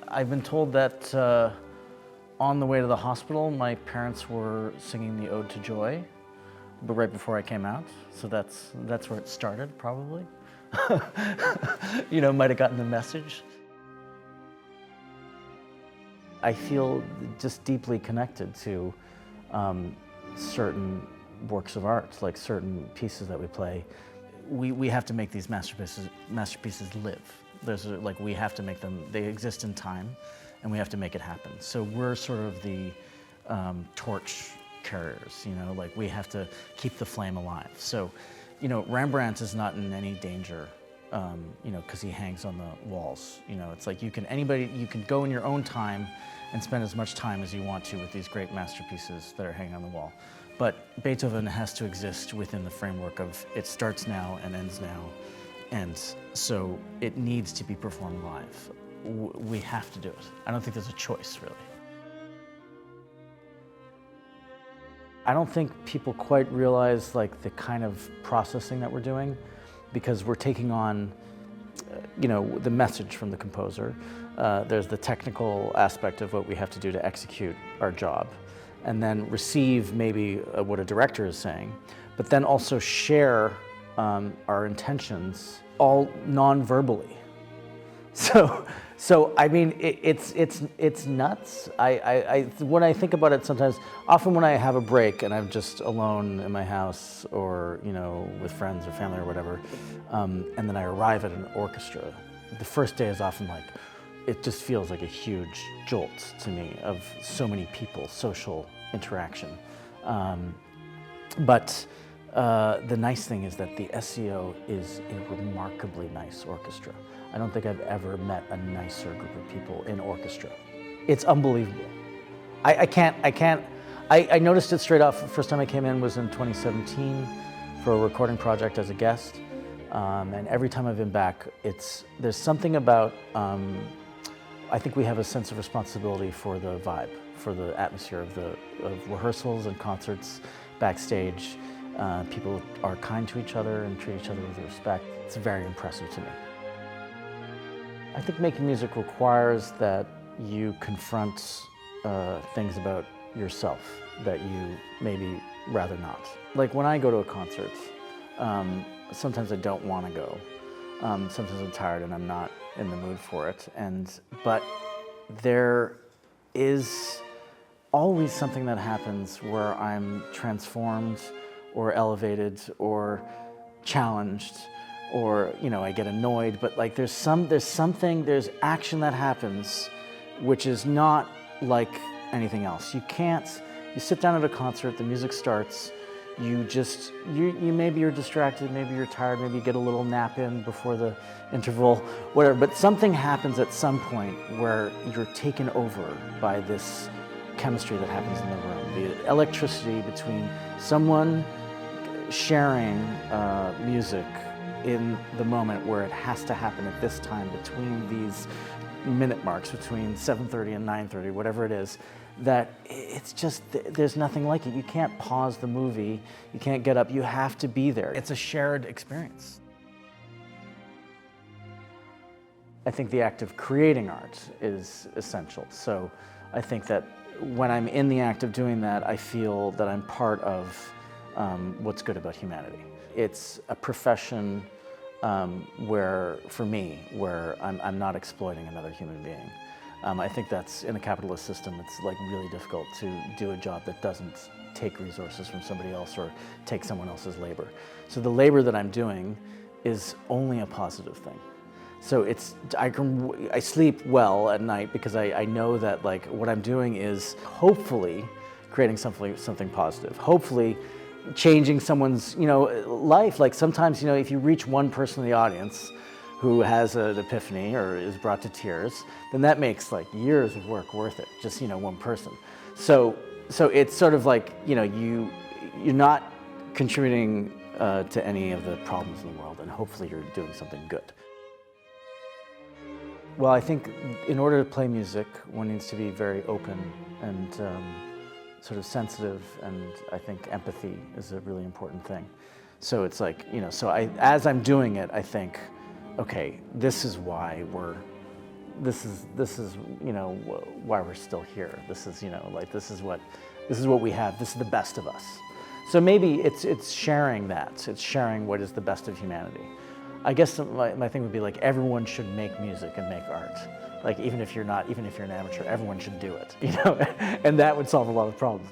I've been told that on the way to the hospital, my parents were singing the Ode to Joy, but right before I came out. So that's where it started, probably. Might have gotten the message. I feel just deeply connected to certain works of art, like certain pieces that we play. We have to make these masterpieces live. We have to make them, they exist in time, and we have to make it happen. So we're sort of the torch carriers, we have to keep the flame alive. So, Rembrandt is not in any danger, because he hangs on the walls. It's like you can go in your own time and spend as much time as you want to with these great masterpieces that are hanging on the wall. But Beethoven has to exist within the framework of it starts now and ends now. And so it needs to be performed live. We have to do it. I don't think there's a choice, really. I don't think people quite realize the kind of processing that we're doing, because we're taking on, the message from the composer. There's the technical aspect of what we have to do to execute our job, and then receive maybe what a director is saying, but then also share our intentions all non-verbally. So I mean, it's nuts. When I think about it sometimes, often when I have a break and I'm just alone in my house or, with friends or family or whatever, and then I arrive at an orchestra, the first day is often it just feels like a huge jolt to me of so many people, social interaction. But the nice thing is that the SCO is a remarkably nice orchestra. I don't think I've ever met a nicer group of people in orchestra. It's unbelievable. I noticed it straight off. The first time I came in was in 2017 for a recording project as a guest. And every time I've been back, there's something about, I think we have a sense of responsibility for the vibe, for the atmosphere of rehearsals and concerts backstage. People are kind to each other and treat each other with respect. It's very impressive to me. I think making music requires that you confront things about yourself that you maybe rather not. Like when I go to a concert, sometimes I don't want to go. Sometimes I'm tired and I'm not in the mood for it. But there is always something that happens where I'm transformed or elevated or challenged, or I get annoyed, but there's action that happens which is not like anything else. You sit down at a concert, the music starts, maybe you're distracted, maybe you're tired, maybe you get a little nap in before the interval, whatever, but something happens at some point where you're taken over by this chemistry that happens in the room, the electricity between someone sharing music in the moment where it has to happen at this time, between these minute marks, between 7:30 and 9:30, whatever it is, that it's just, there's nothing like it. You can't pause the movie, you can't get up, you have to be there. It's a shared experience. I think the act of creating art is essential. So I think that when I'm in the act of doing that, I feel that I'm part of what's good about humanity. It's a profession where I'm not exploiting another human being. I think that's, in a capitalist system, it's really difficult to do a job that doesn't take resources from somebody else or take someone else's labor. So the labor that I'm doing is only a positive thing. So I sleep well at night because I know that what I'm doing is hopefully creating something positive. Hopefully changing someone's life. Sometimes if you reach one person in the audience who has an epiphany or is brought to tears, then that makes years of work worth it. Just one person. So it's sort of you're not contributing to any of the problems in the world, and hopefully you're doing something good. Well, I think in order to play music, one needs to be very open and sort of sensitive, and I think empathy is a really important thing. So it's as I'm doing it, I think, okay, this is why we're this is you know why we're still here. This is, you know, like this is what we have. This is the best of us. So maybe it's sharing that. It's sharing what is the best of humanity. I guess my thing would be like everyone should make music and make art. Like even if you're an amateur, everyone should do it. You know, and that would solve a lot of problems.